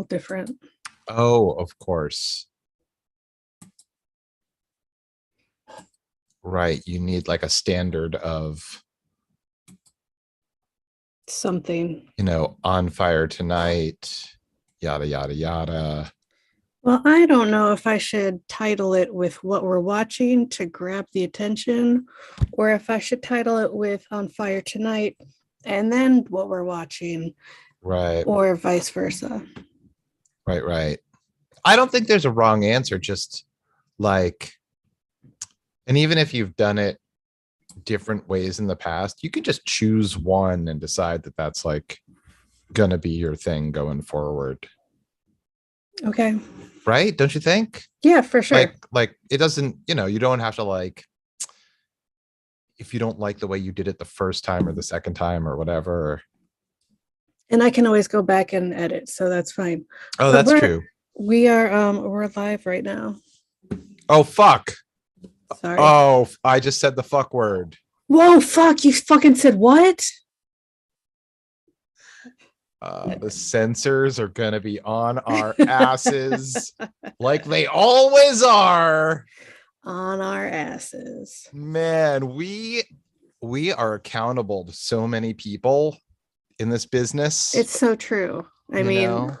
different. Oh, of course. Right. You need like a standard of Something. On fire tonight, yada, yada, yada. Well, I don't know if I should title it with what we're watching to grab the attention, or if I should title it with On Fire Tonight and then what we're watching. Right. Or vice versa. Right. I don't think there's a wrong answer, just like, and even if you've done it different ways in the past, you can just choose one and decide that that's like gonna be your thing going forward. Okay. Right? Don't you think? Yeah, for sure. Like it doesn't, you don't have to like, if you don't like the way you did it the first time or the second time or whatever. And I can always go back and edit, so that's fine. Oh, But that's true. We're live right now. Oh, fuck. Sorry. Oh, I just said the fuck word. Whoa, fuck, you fucking said what? The sensors are gonna be on our asses like they always are. On our asses. Man, we are accountable to so many people in this business. It's so true. I mean,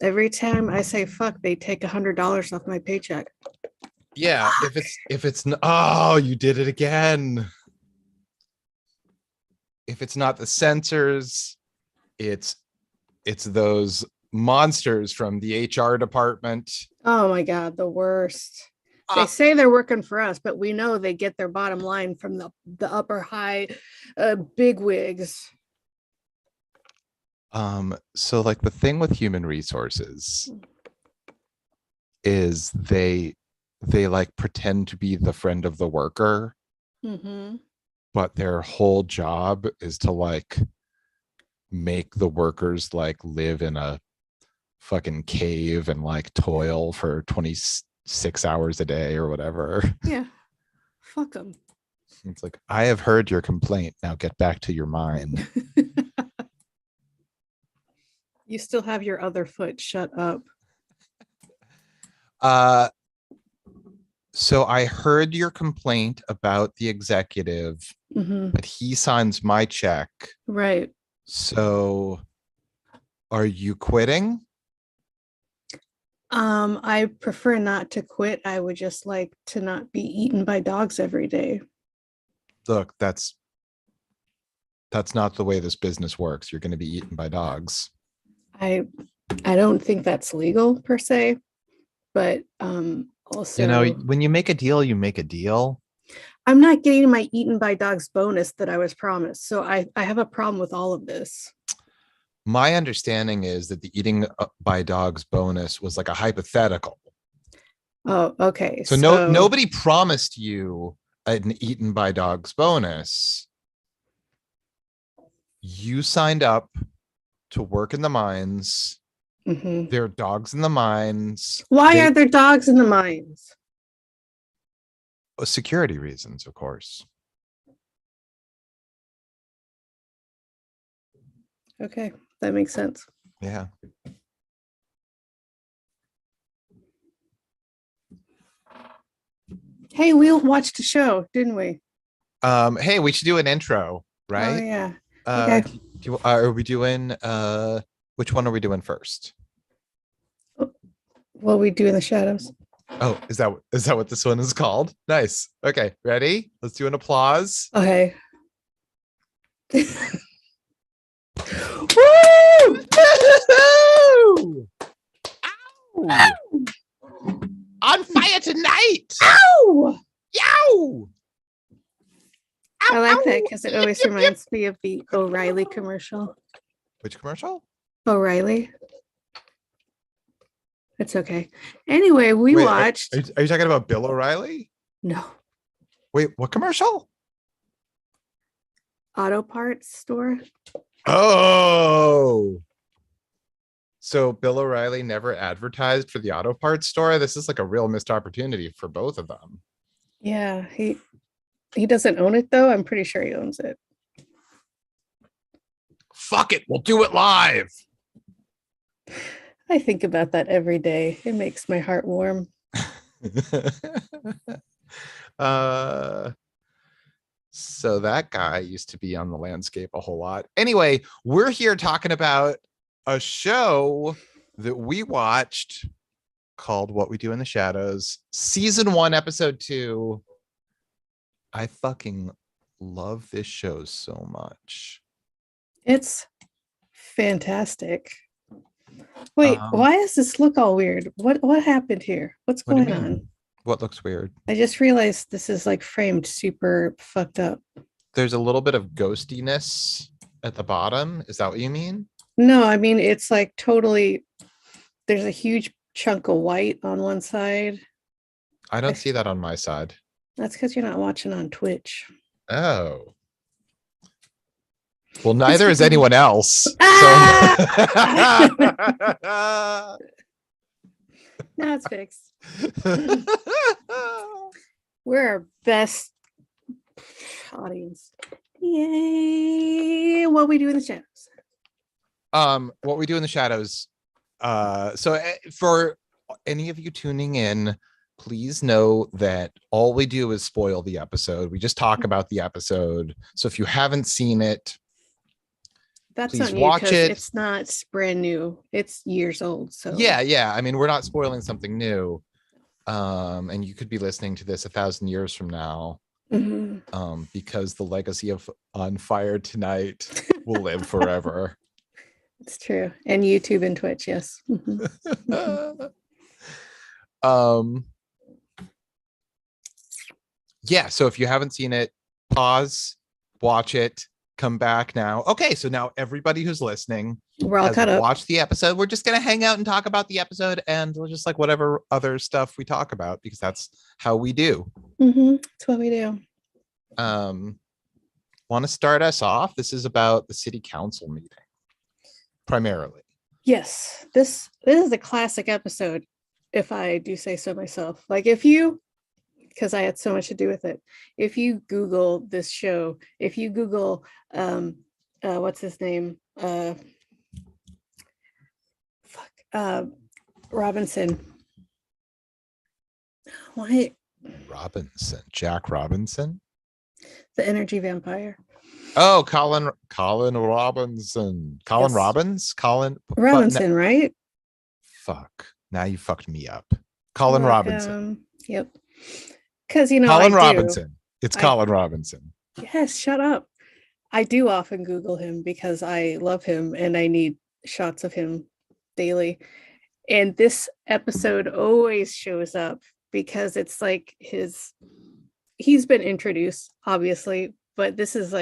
every time I say fuck, they take $100 off my paycheck. Yeah, if it's oh, you did it again. If it's not the sensors, it's those monsters from the HR department. Oh my God, the worst. They say they're working for us, but we know they get their bottom line from the upper high big wigs. So like the thing with human resources is they like pretend to be the friend of the worker, but their whole job is to like make the workers like live in a fucking cave and like toil for 26 hours a day or whatever. Yeah, fuck them. It's like, I have heard your complaint, now get back to your mine. You still have your other foot. Shut up. So I heard your complaint about the executive, but he signs my check. Right. So are you quitting? I prefer not to quit. I would just like to not be eaten by dogs every day. Look, that's not the way this business works. You're going to be eaten by dogs. I don't think that's legal per se, but also, when you make a deal, you make a deal. I'm not getting my eaten by dogs bonus that I was promised. So I have a problem with all of this. My understanding is that the eating by dogs bonus was like a hypothetical. Oh, okay. So nobody promised you an eaten by dogs bonus. You signed up to work in the mines. There are dogs in the mines. Why are there dogs in the mines? Security reasons, of course. Okay, that makes sense. Yeah. Hey, we watched a show, didn't we? Hey, we should do an intro, right? Oh yeah. Okay. Are we doing which one are we doing first? What we do in the shadows. Oh, is that what this one is called? Nice. Okay, ready? Let's do an applause. Okay. Woo! Ow! On fire tonight! Ow! Yow! I like that because it always reminds me of the O'Reilly commercial. Which commercial? O'Reilly. It's okay. Anyway, we watched. Are you talking about Bill O'Reilly? No. Wait, what commercial? Auto parts store. Oh. So Bill O'Reilly never advertised for the auto parts store. This is like a real missed opportunity for both of them. Yeah, he doesn't own it though. I'm pretty sure he owns it. Fuck it, we'll do it live. I think about that every day. It makes my heart warm. uh so that guy used to be on the landscape a whole lot. Anyway, we're here talking about a show that we watched called What We Do in the Shadows, season 1, episode 2. I fucking love this show so much. It's fantastic. Wait, why does this look all weird? What happened here? What's What do you going mean? on? What looks weird? I just realized this is like framed super fucked up. There's a little bit of ghostiness at the bottom. Is that what you mean? No, I mean it's like totally, there's a huge chunk of white on one side. I don't see that on my side. That's because you're not watching on Twitch. Oh. Well, neither is anyone else. Ah! So Now it's fixed. We're our best audience. Yay! What we do in the shadows. What we do in the shadows. So for any of you tuning in, please know that all we do is spoil the episode. We just talk about the episode. So if you haven't seen it, that's please on you, watch it. It's not brand new. It's years old. So yeah. I mean, we're not spoiling something new. And you could be listening to this 1,000 years from now. Mm-hmm. Because the legacy of On Fire Tonight will live forever. It's true. And YouTube and Twitch, yes. Mm-hmm. Yeah, so if you haven't seen it, pause, watch it, come back now. Okay, so now everybody who's listening, we're all caught up. Watch the episode. We're just gonna hang out and talk about the episode, and we'll just like whatever other stuff we talk about, because that's how we do. That's what we do. Want to start us off? This is about the city council meeting, primarily. Yes, this is a classic episode, if I do say so myself. Like if you, because I had so much to do with it. If you Google this show, if you Google, what's his name? Robinson. What? Robinson. Jack Robinson? The energy vampire. Oh, Colin Robinson. Colin, yes. Robinson, right? Fuck. Now you fucked me up. Colin Robinson. Yep. Because Colin Robinson. It's Colin Robinson. Yes, shut up. I do often Google him because I love him and I need shots of him daily. And this episode always shows up because it's like he's been introduced, obviously, but this is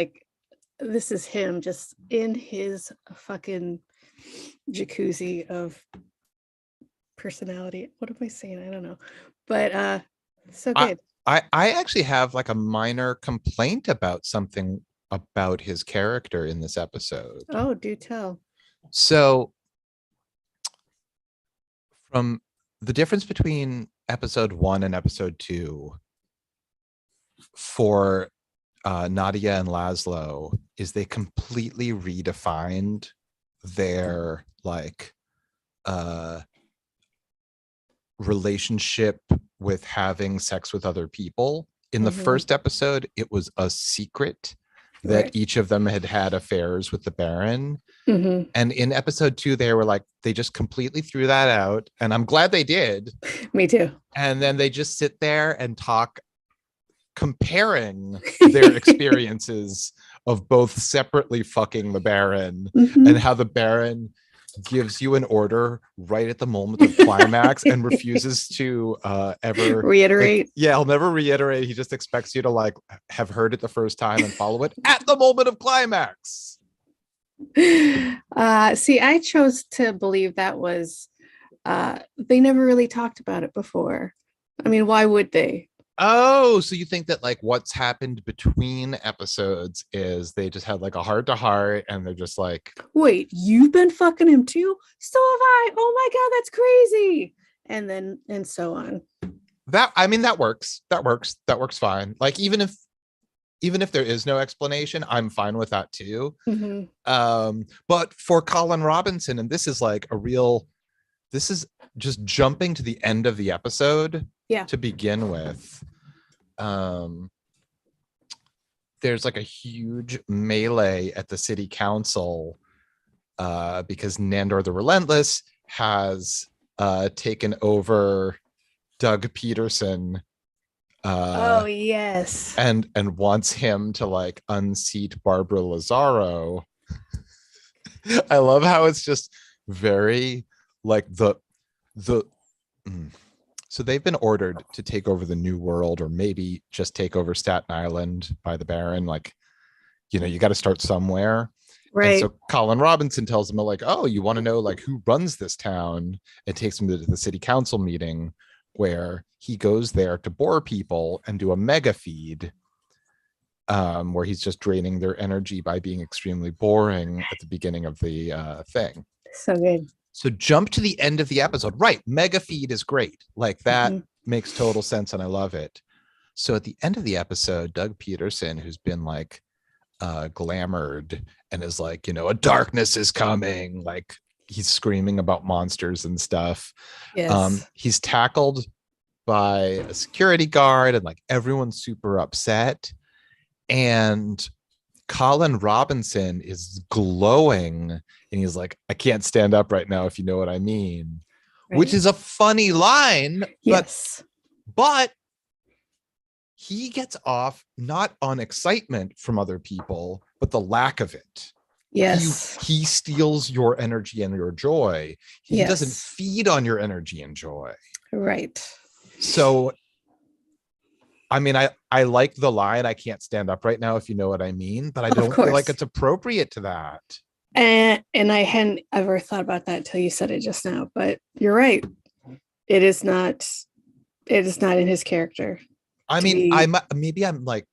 him just in his fucking jacuzzi of personality. What am I saying? I don't know. But so good. I actually have like a minor complaint about something about his character in this episode. Oh, do tell. So from the difference between episode 1 and episode 2 for Nadia and Laszlo is they completely redefined their like relationship with having sex with other people. In the first episode, it was a secret that each of them had affairs with the Baron. And in episode 2, they were like, they just completely threw that out. And I'm glad they did. Me too. And then they just sit there and talk, comparing their experiences of both separately fucking the Baron and how the Baron gives you an order right at the moment of climax and refuses to ever reiterate. Like, he'll never reiterate. He just expects you to like have heard it the first time and follow it at the moment of climax. See, I chose to believe that was they never really talked about it before. I mean, why would they? Oh, so you think that like what's happened between episodes is they just had like a heart to heart and they're just like, wait, you've been fucking him too? So have I. Oh my God, that's crazy. And so on. That works. That works fine. Like even if there is no explanation, I'm fine with that too. But for Colin Robinson, and this is like a real this is just jumping to the end of the episode. Yeah. To begin with, there's like a huge melee at the city council because Nandor the Relentless has taken over Doug Peterson. Oh yes. And wants him to like unseat Barbara Lazaro. I love how it's just very like the so they've been ordered to take over the New World, or maybe just take over Staten Island by the Baron. Like, you know, you got to start somewhere. Right. And so Colin Robinson tells them like, oh, you want to know like who runs this town? It takes him to the city council meeting where he goes there to bore people and do a mega feed where he's just draining their energy by being extremely boring at the beginning of the thing. So good. So jump to the end of the episode. Right. Mega feed is great. Like that makes total sense. And I love it. So at the end of the episode, Doug Peterson, who's been like glamored and is like, you know, a darkness is coming. Like he's screaming about monsters and stuff. Yes. He's tackled by a security guard and like everyone's super upset. And Colin Robinson is glowing and he's like, I can't stand up right now, if you know what I mean. Right. Which is a funny line. Yes. But he gets off not on excitement from other people, but the lack of it. Yes. He steals your energy and your joy. He doesn't feed on your energy and joy. Right. So I mean, I like the line, I can't stand up right now, if you know what I mean, but I don't feel like it's appropriate to that. And I hadn't ever thought about that until you said it just now, but you're right. It is not in his character. I mean, maybe I'm like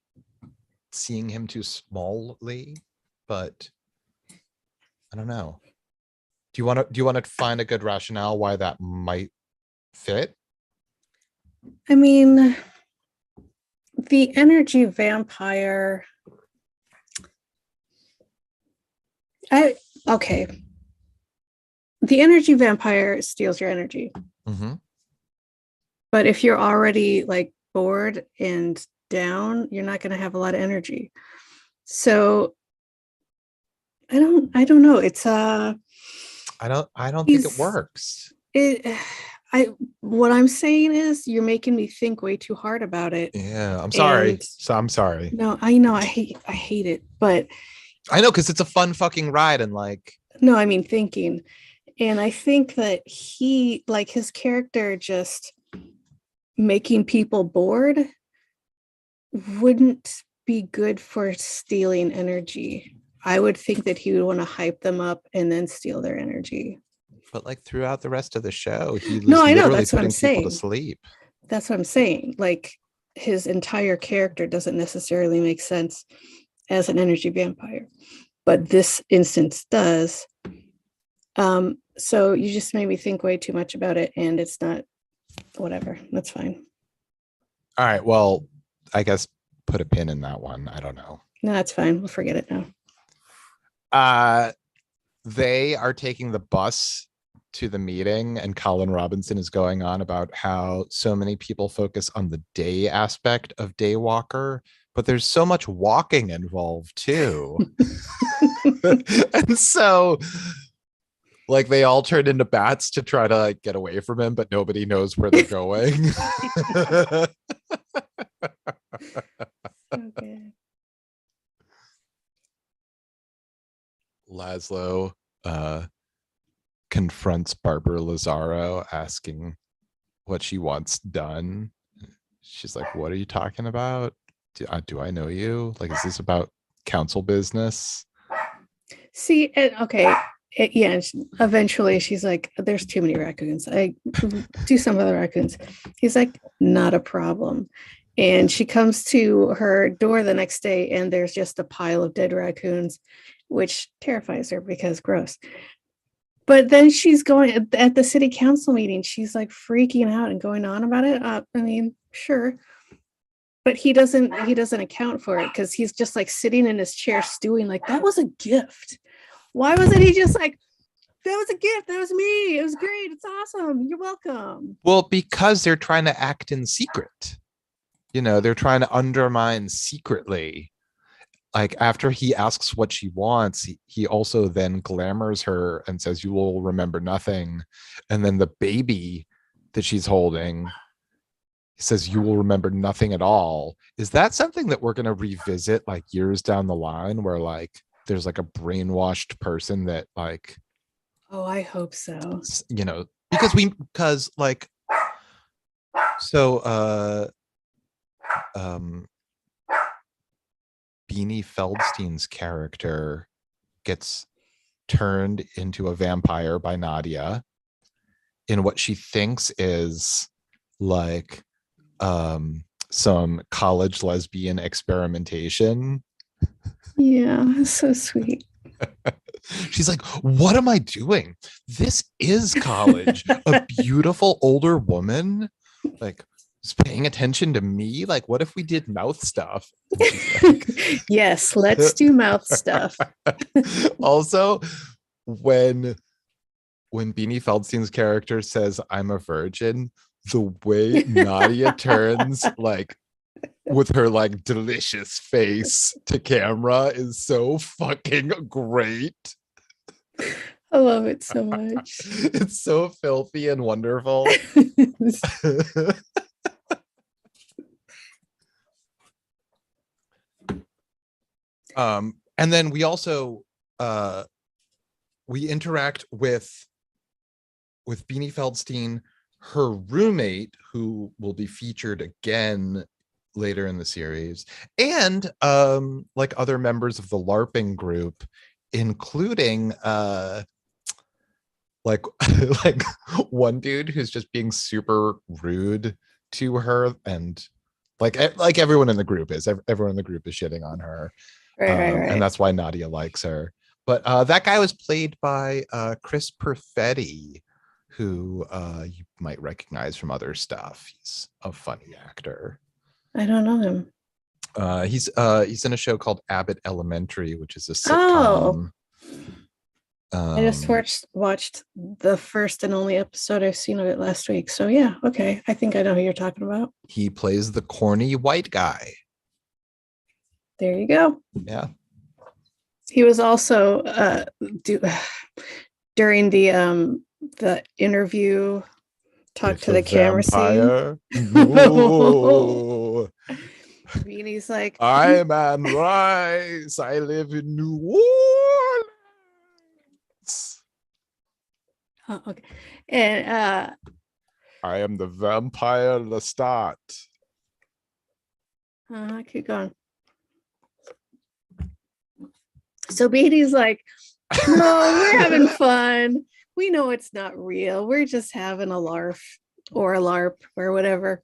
seeing him too smallly, but I don't know. Do you want to find a good rationale why that might fit? I mean, the energy vampire. The energy vampire steals your energy. Mm-hmm. But if you're already like bored and down, you're not going to have a lot of energy. So I don't know. It's I don't think it works. What I'm saying is you're making me think way too hard about it. Yeah, I'm sorry. I'm sorry. No, I know I hate it, but I know, because it's a fun fucking ride and like. No, I mean thinking. And I think that he, like his character just making people bored wouldn't be good for stealing energy. I would think that he would want to hype them up and then steal their energy. But like throughout the rest of the show, he was I know, literally that's what putting I'm saying. people to sleep. That's what I'm saying. Like his entire character doesn't necessarily make sense as an energy vampire, but this instance does. So you just made me think way too much about it, and it's not, whatever. That's fine. All right. Well, I guess put a pin in that one. I don't know. No, that's fine. We'll forget it now. They are taking the bus to the meeting, and Colin Robinson is going on about how so many people focus on the day aspect of Daywalker, but there's so much walking involved too. And so like they all turn into bats to try to like get away from him, but nobody knows where they're going. Okay. Laszlo confronts Barbara Lazaro asking what she wants done. She's like, what are you talking about? Do I know you? Like, is this about council business? See, okay. Eventually she's like, there's too many raccoons. I do some other raccoons. He's like, not a problem. And she comes to her door the next day and there's just a pile of dead raccoons, which terrifies her because gross. But then she's going at the city council meeting. She's like freaking out and going on about it. I mean, sure. But he doesn't account for it because he's just like sitting in his chair stewing like that was a gift. Why wasn't he just like, that was a gift. That was me. It was great. It's awesome. You're welcome. Well, because they're trying to act in secret. They're trying to undermine secretly. Like after he asks what she wants, he also then glamours her and says, you will remember nothing. And then the baby that she's holding, he says, you will remember nothing at all. Is that something that we're going to revisit like years down the line where like there's like a brainwashed person that like, oh, I hope so. Because like, so, Beanie Feldstein's character gets turned into a vampire by Nadia in what she thinks is like some college lesbian experimentation. Yeah, so sweet. She's like, what am I doing? This is college. A beautiful older woman like is paying attention to me. Like, what if we did mouth stuff? Like, yes, let's do mouth stuff. Also, when Beanie Feldstein's character says, I'm a virgin, the way Nadia turns like with her like delicious face to camera is so fucking great. I love it so much. It's so filthy and wonderful. And then we also we interact with Beanie Feldstein, her roommate, who will be featured again later in the series, and like other members of the LARPing group, including like like one dude who's just being super rude to her, and like everyone in the group is shitting on her. Right. And that's why Nadia likes her. But that guy was played by Chris Perfetti, who you might recognize from other stuff. He's a funny actor. I don't know him. He's in a show called Abbott Elementary, which is a sitcom. I just watched the first and only episode. I've seen of it last week. So yeah, okay. I think I know who you're talking about. He plays the corny white guy. There you go. Yeah. He was also during the interview, talk to the camera scene. Beanie's like, I'm Anne Rice. I live in New Orleans. Oh, okay. And I am the vampire Lestat. Keep going. So Beanie's like, no, we're having fun. We know it's not real. We're just having a LARP or a LARP or whatever.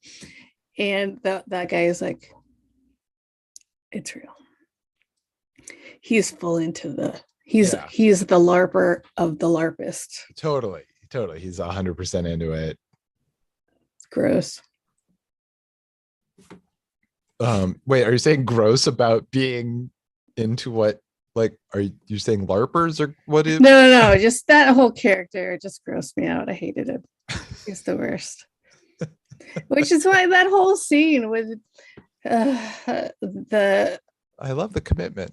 And that guy is like, it's real. He's full into he's the LARPer of the LARPist. Totally. He's 100% into it. Gross. Wait, are you saying gross about being into what? Like, are you saying LARPers or what is? No, just that whole character just grossed me out. I hated it. He's the worst. Which is why that whole scene with I love the commitment.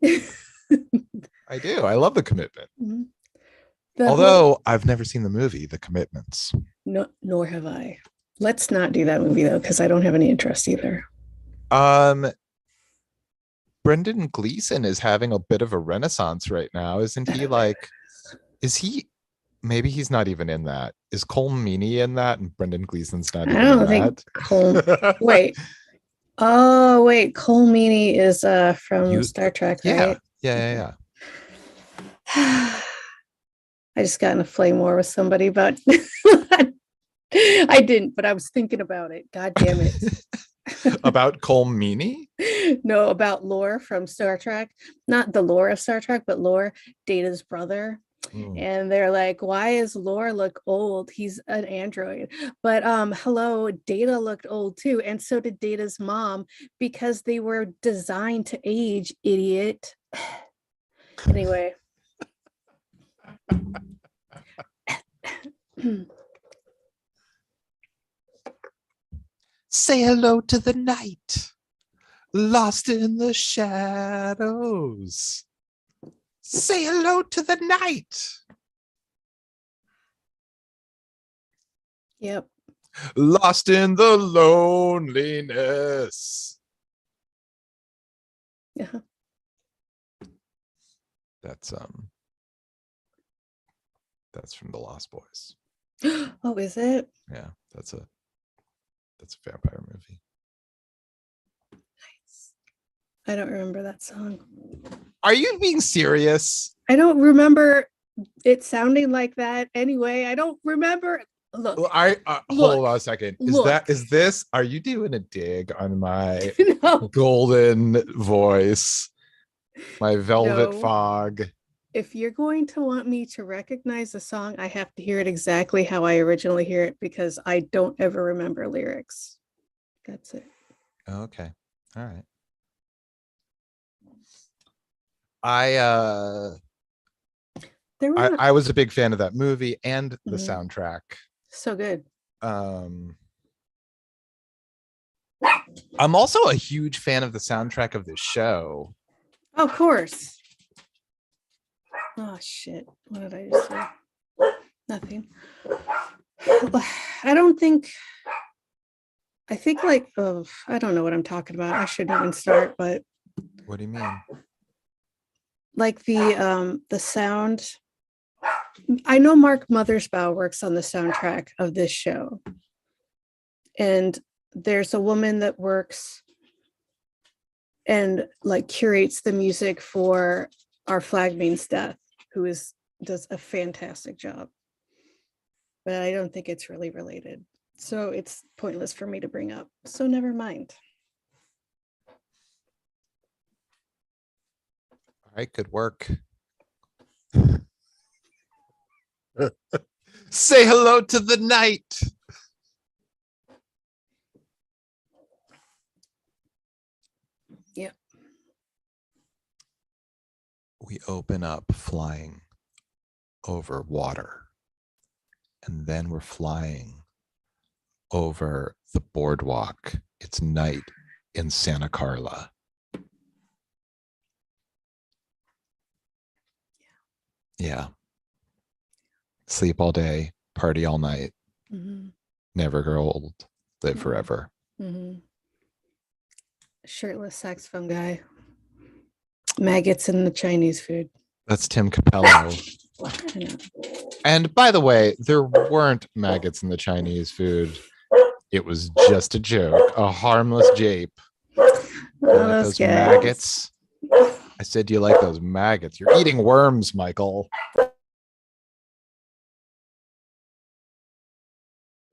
I do. I love the commitment. Although I've never seen the movie, The Commitments. No, nor have I. Let's not do that movie though, because I don't have any interest either. Brendan Gleeson is having a bit of a renaissance right now, isn't he? Like, is he? Maybe he's not even in that. Is Cole Meany in that, and Brendan Gleeson's not? I don't think Cole. Wait. Oh wait, Cole Meany is from Star Trek, right? Yeah. I just got in a flame war with somebody about. I didn't, but I was thinking about it. God damn it. About Cole Meany? No, about Lore from Star Trek. Not the lore of Star Trek, but Lore, Data's brother. And they're like, why does Lore look old? He's an android. But hello, Data looked old too. And so did Data's mom, because they were designed to age, idiot. Anyway. Say hello to the night, lost in the shadows. Say hello to the night. Yep. Lost in the loneliness. Yeah. That's from the Lost Boys. Oh, is it? Yeah, that's a vampire movie. Nice. I don't remember that song. Are you being serious? I don't remember it sounding like that anyway. I don't remember. Look, hold on a second. Is this, are you doing a dig on my no. golden voice, my velvet fog? If you're going to want me to recognize a song, I have to hear it exactly how I originally hear it, because I don't ever remember lyrics. That's it. Okay. All right. I was a big fan of that movie and the soundtrack. So good. I'm also a huge fan of the soundtrack of this show. Of course. Oh shit. What did I just say? Nothing. I think like, oh, I don't know what I'm talking about. I shouldn't even start, but what do you mean? Like the sound. I know Mark Mothersbaugh works on the soundtrack of this show. And there's a woman that works and like curates the music for Our Flag Means Death, who does a fantastic job. But I don't think it's really related. So it's pointless for me to bring up. So never mind. All right, good work. Say hello to the night. Yep. We open up flying over water. And then we're flying over the boardwalk. It's night in Santa Carla. Yeah. Sleep all day, party all night. Mm-hmm. Never grow old, live forever. Mm-hmm. Shirtless saxophone guy. Maggots in the Chinese food. That's Tim Capello. And by the way, there weren't maggots in the Chinese food. It was just a joke, a harmless jape. You like those maggots? I said, do you like those maggots? You're eating worms, Michael.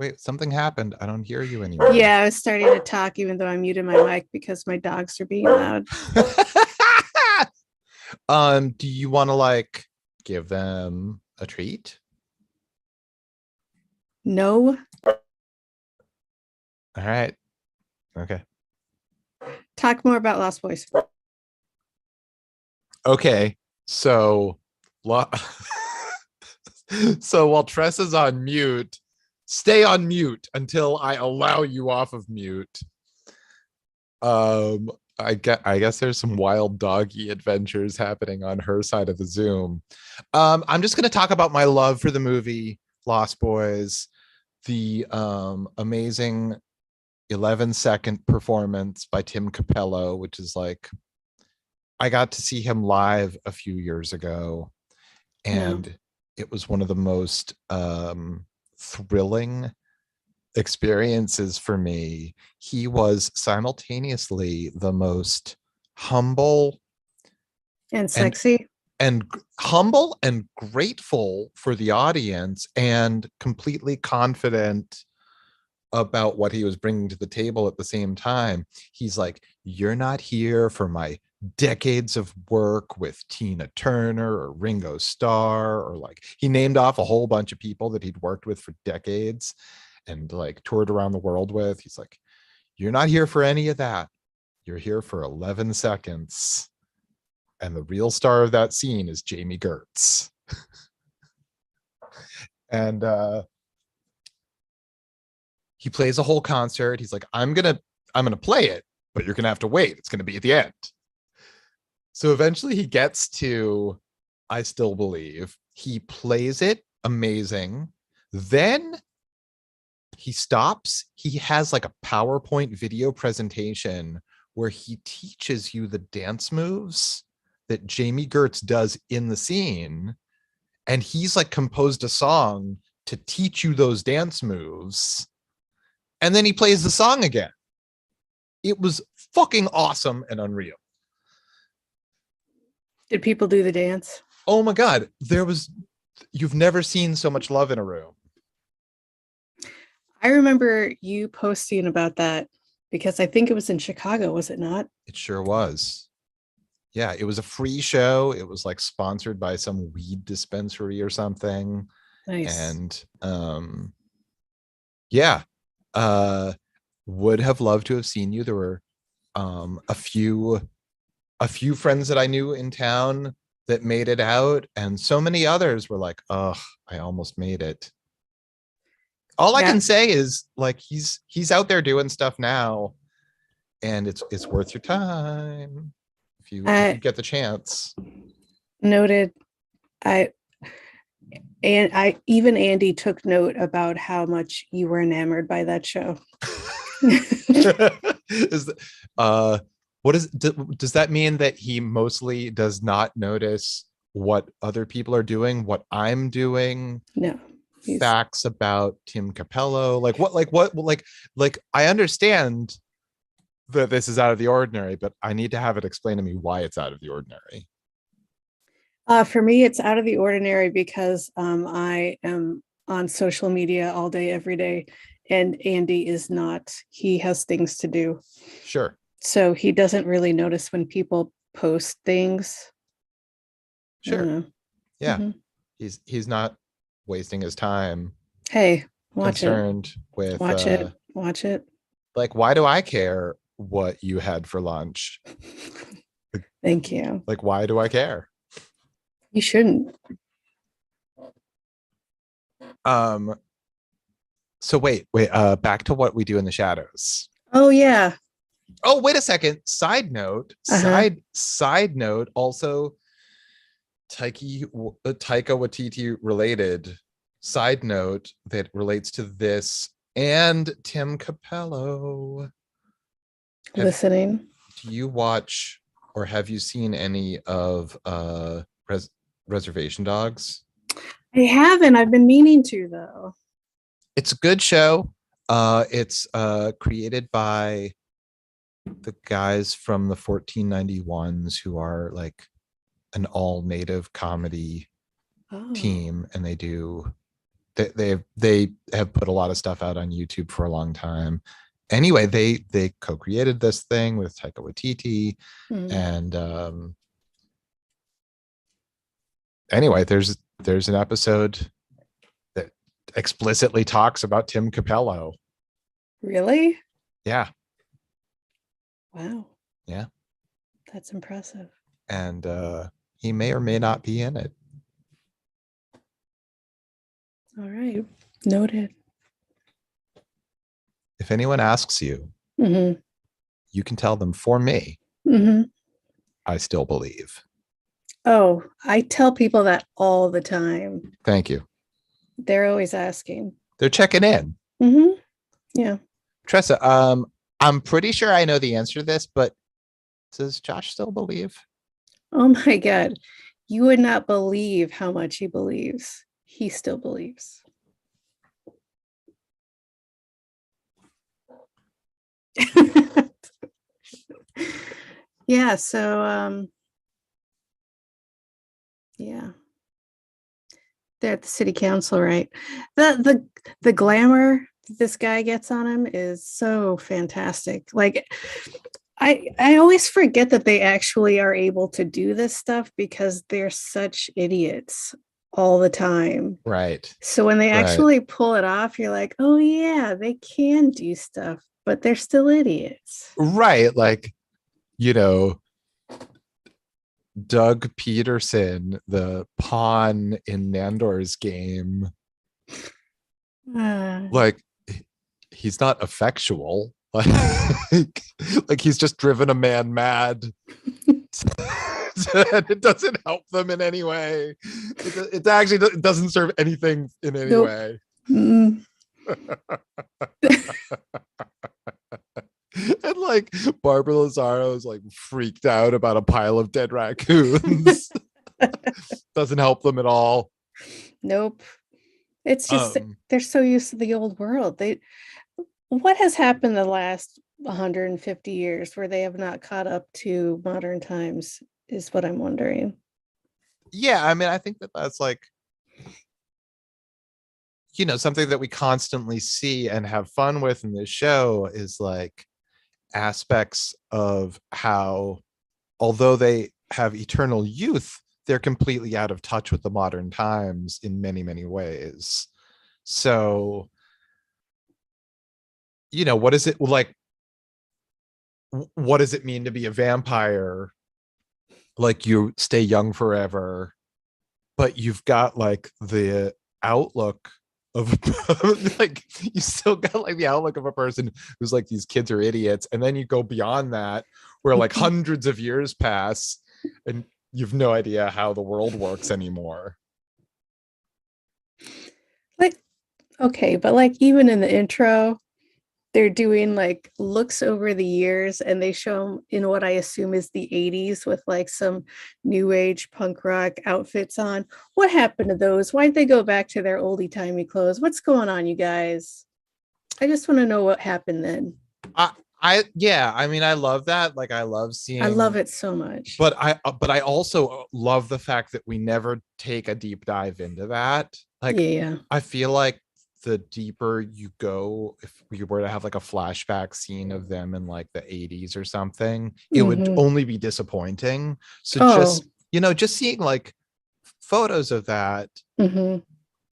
Wait, something happened. I don't hear you anymore. Yeah, I was starting to talk even though I muted my mic because my dogs are being loud. Do you want to like give them a treat? No. All right. Okay. Talk more about Lost Boys. Okay. So so while Tressa's on mute, stay on mute until I allow you off of mute. I guess there's some wild doggy adventures happening on her side of the Zoom. I'm just going to talk about my love for the movie Lost Boys, the amazing 11-second performance by Tim Capello, which is like, I got to see him live a few years ago, and it was one of the most thrilling experiences for me. He was simultaneously the most humble and sexy and humble and grateful for the audience, and completely confident about what he was bringing to the table at the same time. He's like, you're not here for my decades of work with Tina Turner or Ringo Starr, or like, he named off a whole bunch of people that he'd worked with for decades and like toured around the world with. He's like, you're not here for any of that. You're here for 11 seconds. And the real star of that scene is Jamie Gertz. And he plays a whole concert. He's like, I'm gonna play it, but you're gonna have to wait. It's gonna be at the end. So eventually he gets to I Still Believe. He plays it amazing. Then he stops. He has like a PowerPoint video presentation where he teaches you the dance moves that Jamie Gertz does in the scene. And he's like composed a song to teach you those dance moves. And then he plays the song again. It was fucking awesome and unreal. Did people do the dance? Oh my God. You've never seen so much love in a room. I remember you posting about that because I think it was in Chicago, was it not? It sure was. Yeah, it was a free show. It was like sponsored by some weed dispensary or something. Nice. And yeah, would have loved to have seen you. There were a few friends that I knew in town that made it out, and so many others were like, "Oh, I almost made it." All I can say is like he's out there doing stuff now, and it's worth your time if you get the chance. Noted. Even Andy took note about how much you were enamored by that show. Does that mean that he mostly does not notice what other people are doing, what I'm doing? No. Facts about Tim Capello, like I understand that this is out of the ordinary, but I need to have it explained to me why it's out of the ordinary. For me, it's out of the ordinary because I am on social media all day, every day, and Andy is not. He has things to do. Sure. So he doesn't really notice when people post things. Sure. Yeah. Mm-hmm. He's not wasting his time. Hey, watch concerned with watch it. Like, why do I care what you had for lunch? Thank you. Like, why do I care? You shouldn't. So wait, back to What We Do in the Shadows. Oh yeah. Oh, wait a second. Side note. Side note. Also, Taika Waititi related. Side note that relates to this and Tim Capello. Listening. Do you watch or have you seen any of Reservation Dogs? I haven't. I've been meaning to though. It's a good show. It's created by the guys from the 1491s who are like an all native comedy team, and they have put a lot of stuff out on YouTube for a long time. Anyway, they co-created this thing with Taika Waititi, and anyway, there's an episode that explicitly talks about Tim Capello. Really? Yeah. Wow. Yeah. That's impressive. And he may or may not be in it. All right. Noted. If anyone asks you, you can tell them, for me, I still believe. Oh, I tell people that all the time. Thank you. They're always asking. They're checking in. Yeah. Tressa, I'm pretty sure I know the answer to this, but does Josh still believe? Oh my God. You would not believe how much he believes. He still believes. Yeah, so yeah. They're at the city council, right? The glamour this guy gets on him is so fantastic. Like I always forget that they actually are able to do this stuff because they're such idiots all the time. Right. So when they actually pull it off, you're like, oh yeah, they can do stuff, but they're still idiots. Right. Like, you know, Doug Peterson, the pawn in Nandor's game. Like he's not effectual. Like he's just driven a man mad. And it doesn't help them in any way. It actually doesn't serve anything in any Nope. way. And like Barbara Lazaro is like freaked out about a pile of dead raccoons. Doesn't help them at all. Nope. It's just they're so used to the old world. What has happened the last 150 years where they have not caught up to modern times is what I'm wondering. Yeah, I mean, I think that's like, you know, something that we constantly see and have fun with in this show is like aspects of how, although they have eternal youth, they're completely out of touch with the modern times in many, many ways. So, you know, what is it like? What does it mean to be a vampire? Like you stay young forever, but you've got like the outlook of like you still got like the outlook of a person who's like these kids are idiots, and then you go beyond that where like hundreds of years pass and you've no idea how the world works anymore. Like, okay, but like even in the intro, they're doing like looks over the years and they show them in what I assume is the 80s with like some new age punk rock outfits on. What happened to those? Why'd they go back to their oldie timey clothes? What's going on, you guys? I just want to know what happened then. Yeah, I mean, I love that. Like, I love seeing. I love it so much. But I also love the fact that we never take a deep dive into that. Like, yeah, I feel like the deeper you go, if we were to have like a flashback scene of them in like the 80s or something, it would only be disappointing. So just, you know, just seeing like photos of that,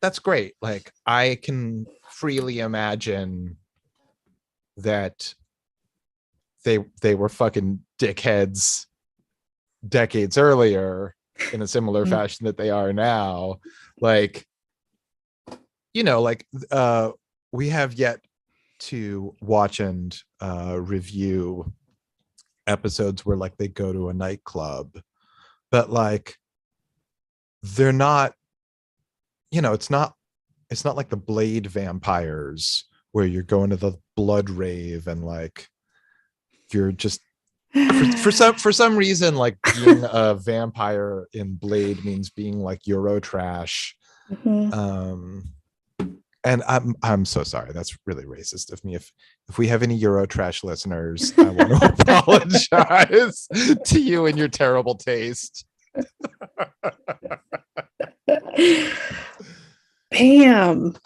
that's great. Like, I can freely imagine that they were fucking dickheads decades earlier in a similar fashion that they are now. Like, you know, like we have yet to watch and review episodes where like they go to a nightclub, but like they're not, you know, it's not like the Blade vampires where you're going to the blood rave and like you're just for some reason like being a vampire in Blade means being like Eurotrash. And I'm so sorry, that's really racist of me. If we have any Eurotrash listeners, I want to apologize to you and your terrible taste. Bam.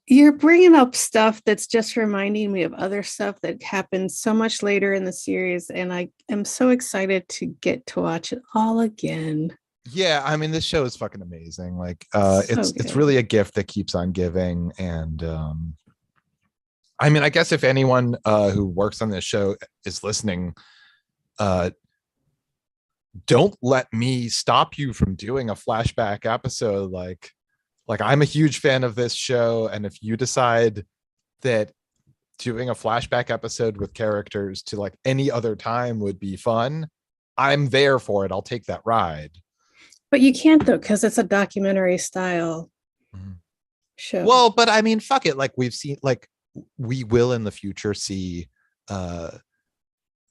You're bringing up stuff that's just reminding me of other stuff that happened so much later in the series, and I am so excited to get to watch it all again. Yeah, I mean, this show is fucking amazing. Like, it's really a gift that keeps on giving. And I mean, I guess if anyone who works on this show is listening, don't let me stop you from doing a flashback episode. Like I'm a huge fan of this show, and if you decide that doing a flashback episode with characters to like any other time would be fun, I'm there for it. I'll take that ride. But you can't though, because it's a documentary style show. Well, but I mean, fuck it. Like we've seen, like we will in the future see the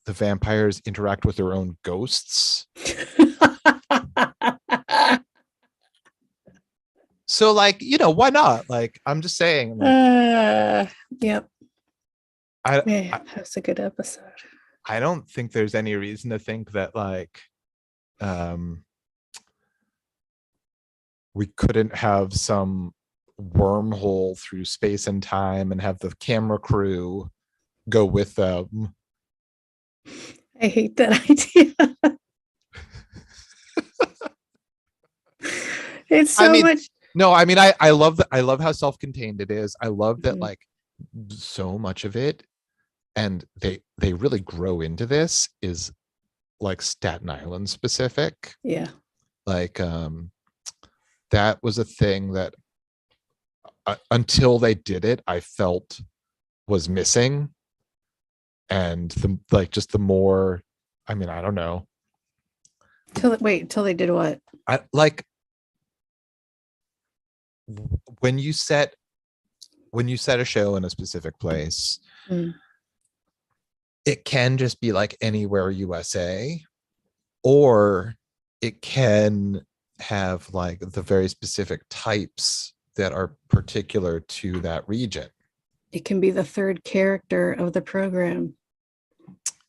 vampires interact with their own ghosts. So like, you know, why not? Like, I'm just saying. Like, yep. That's a good episode. I don't think there's any reason to think that like we couldn't have some wormhole through space and time and have the camera crew go with them. I hate that idea. It's so much. No, I mean, I love that. I love how self-contained it is. I love that like so much of it, and they really grow into this, is like Staten Island specific. Yeah. Like that was a thing that until they did it, I felt was missing. And just the more, I mean, I don't know. Till they did what? I like when you set a show in a specific place, it can just be like Anywhere USA, or it can have like the very specific types that are particular to that region. It can be the third character of the program.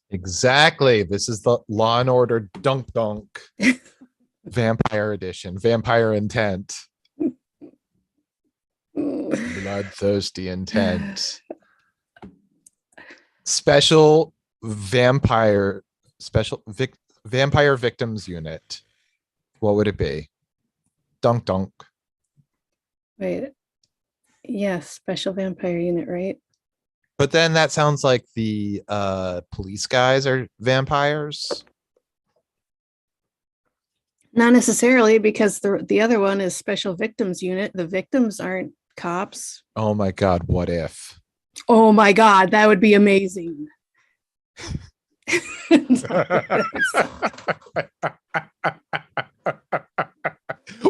Exactly. This is the Law and Order Dunk Dunk Vampire Edition, Vampire Intent. Bloodthirsty Intent. Special Vampire Victims Unit. What would it be? Dunk Dunk. Wait. Yeah, Special Vampire Unit, right? But then that sounds like the police guys are vampires. Not necessarily, because the other one is Special Victims Unit. The victims aren't cops. Oh my God, what if? Oh my God, that would be amazing.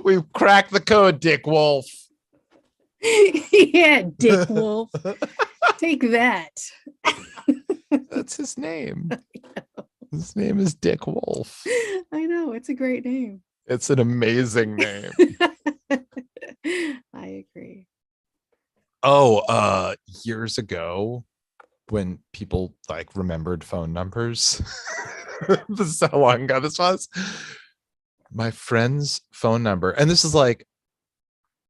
We've cracked the code, Dick Wolf. Yeah, Dick Wolf. Take that. That's his name. His name is Dick Wolf. I know, it's a great name. It's an amazing name. I agree. Oh, years ago when people like remembered phone numbers. This is how long ago this was. My friend's phone number, and this is like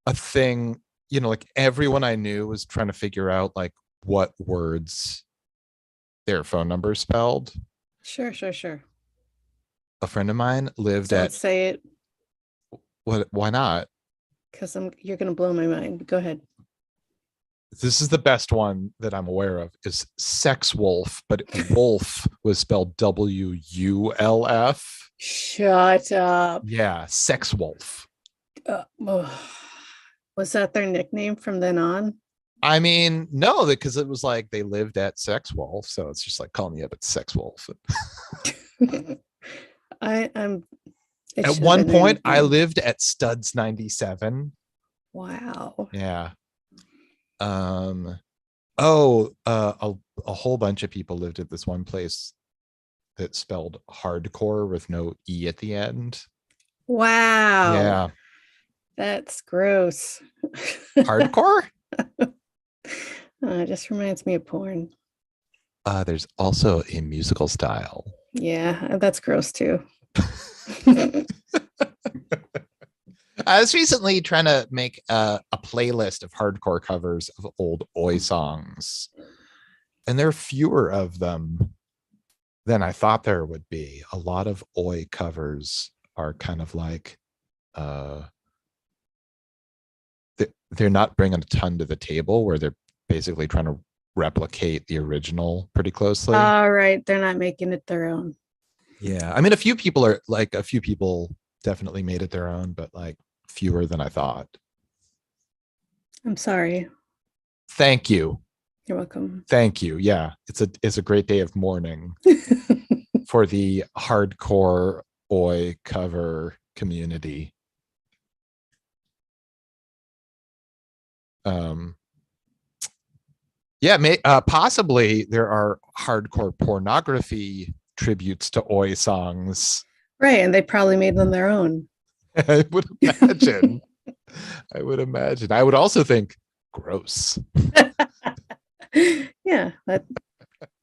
a thing, you know, like everyone I knew was trying to figure out like what words their phone number spelled. Sure. A friend of mine lived Don't at say it. What? Why not? Because you're gonna blow my mind. Go ahead. This is the best one that I'm aware of, is Sex Wolf, but Wolf was spelled WULF. Shut up. Yeah, Sex Wolf. Was that their nickname from then on? I mean, no, because it was like they lived at Sex Wolf, so it's just like, call me up at Sex Wolf. I'm At one point, I lived at Studs 97. Wow. Yeah. A whole bunch of people lived at this one place that spelled hardcore with no E at the end. Wow. Yeah. That's gross. Hardcore? It just reminds me of porn. There's also a musical style. Yeah, that's gross too. I was recently trying to make a playlist of hardcore covers of old Oi songs, and there are fewer of them than I thought there would be. A lot of Oi covers are kind of like they're not bringing a ton to the table, where they're basically trying to replicate the original pretty closely. All right, they're not making it their own. Yeah, I mean, a few people definitely made it their own, but like fewer than I thought. I'm sorry. Thank you. You're welcome. Thank you. Yeah, it's a great day of mourning for the hardcore Oi cover community. Possibly there are hardcore pornography tributes to Oi songs. Right, and they probably made them their own. I would imagine. I would also think gross. Yeah.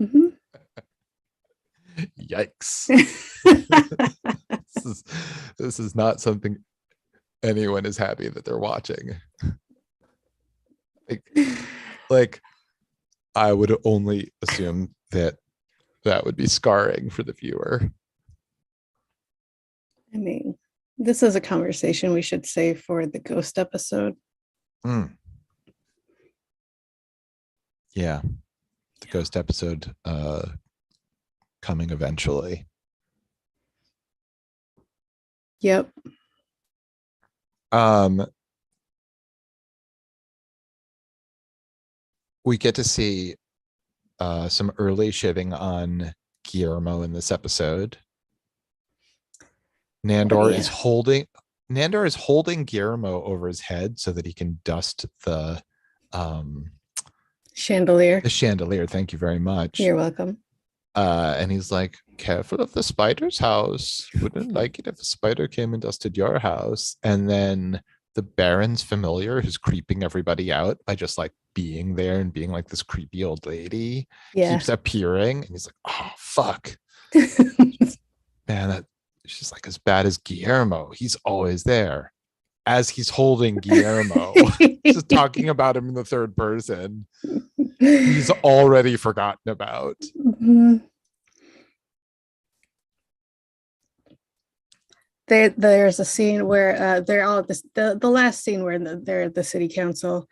Mm-hmm. Yikes. This is not something anyone is happy that they're watching. Like I would only assume that would be scarring for the viewer. I mean, this is a conversation we should save for the ghost episode. Yeah. The ghost episode coming eventually. Yep. we get to see some early shitting on Guillermo in this episode. Nandor is holding Guillermo over his head so that he can dust the chandelier. The chandelier. Thank you very much. You're welcome. And he's like, careful of the spider's house. Wouldn't like it if a spider came and dusted your house. And then the Baron's familiar who's creeping everybody out by just like being there and being like this creepy old lady keeps appearing. And he's like, oh, fuck. Man, she's like as bad as Guillermo. He's always there. As he's holding Guillermo, just talking about him in the third person. He's already forgotten about. Mm-hmm. There's a scene where they're all the last scene where they're at the city council,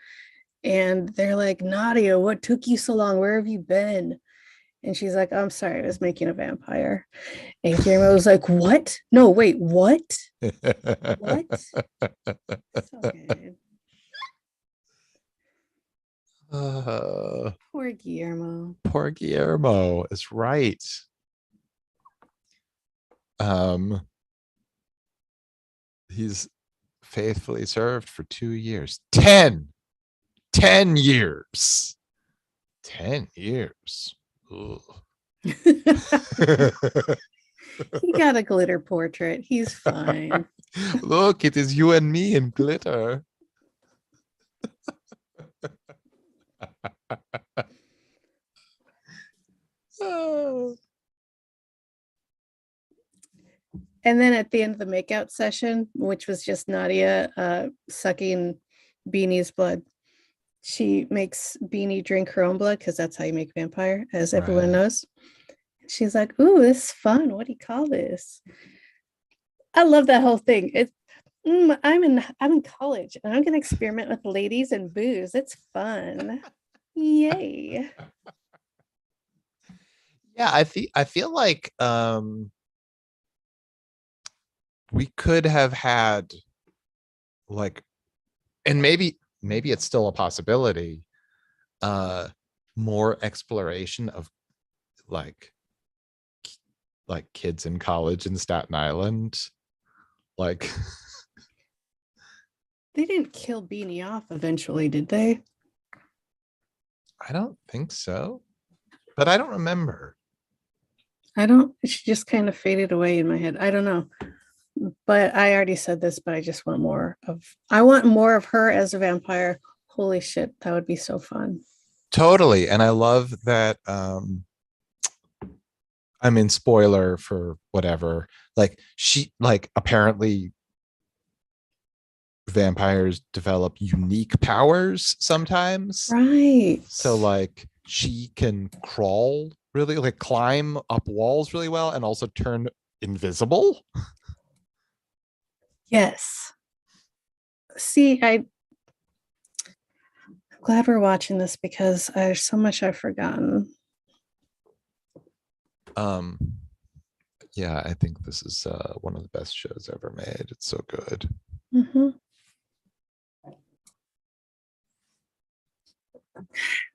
and they're like, Nadia, what took you so long? Where have you been? And she's like, I'm sorry, I was making a vampire. And Guillermo was like, what? No, wait, what? What? So good. Poor Guillermo. Poor Guillermo is right. He's faithfully served for 2 years. 10 years. 10 years. He got a glitter portrait. He's fine. Look, it is you and me in glitter. And then at the end of the makeout session, which was just Nadia sucking Beanie's blood, she makes Beanie drink her own blood because that's how you make vampire, as everyone knows. She's like, ooh, this is fun. What do you call this? I love that whole thing. I'm in college and I'm gonna experiment with ladies and booze. It's fun. Yay. Yeah, I feel like we could have had like, and maybe it's still a possibility, more exploration of like kids in college in Staten Island. Like they didn't kill Beanie off eventually, did they? I don't think so, but I don't remember. She just kind of faded away in my head. I don't know. But I already said this, but I just want more of her as a vampire. Holy shit, that would be so fun. Totally. And I love that I mean, spoiler for whatever, like she, like apparently vampires develop unique powers sometimes. Right. So like she can crawl really, like climb up walls really well and also turn invisible. Yes. See, I'm glad we're watching this because there's so much I've forgotten. Yeah, I think this is one of the best shows ever made. It's so good. Mm-hmm.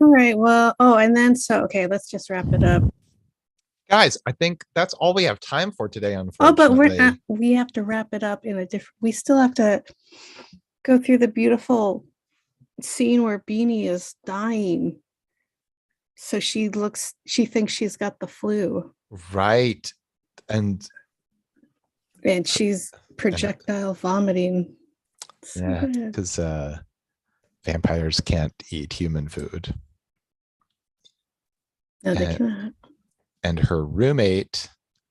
All right, well, and then okay, let's just wrap it up. Guys, I think that's all we have time for today, unfortunately. Oh, but we have to wrap it up in a different, we still have to go through the beautiful scene where Beanie is dying. So she thinks she's got the flu. Right. And she's projectile vomiting. Yeah, because vampires can't eat human food. No, they cannot. And her roommate,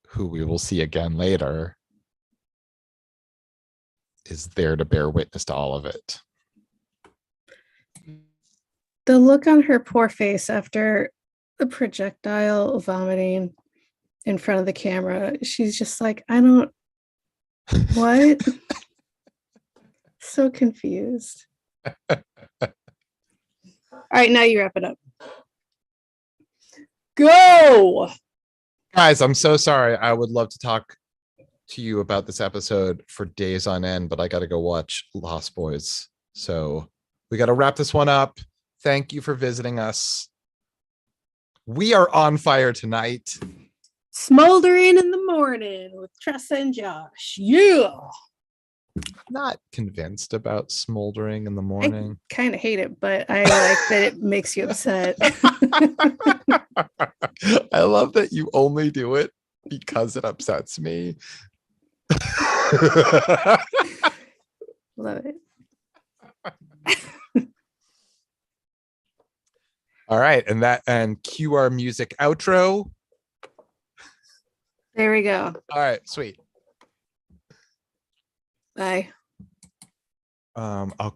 who we will see again later, is there to bear witness to all of it. The look on her poor face after the projectile vomiting in front of the camera, she's just like, I don't, what? So confused. All right, now you wrap it up. Go! Guys, I'm so sorry. I would love to talk to you about this episode for days on end, but I got to go watch Lost Boys. So we got to wrap this one up. Thank you for visiting us. We are on fire tonight. Smoldering in the morning with Tressa and Josh. Yeah. Not convinced about smoldering in the morning. I kind of hate it, but I like that it makes you upset. I love that you only do it because it upsets me. Love it. All right, and cue our music outro. There we go. All right, sweet. Bye. I'll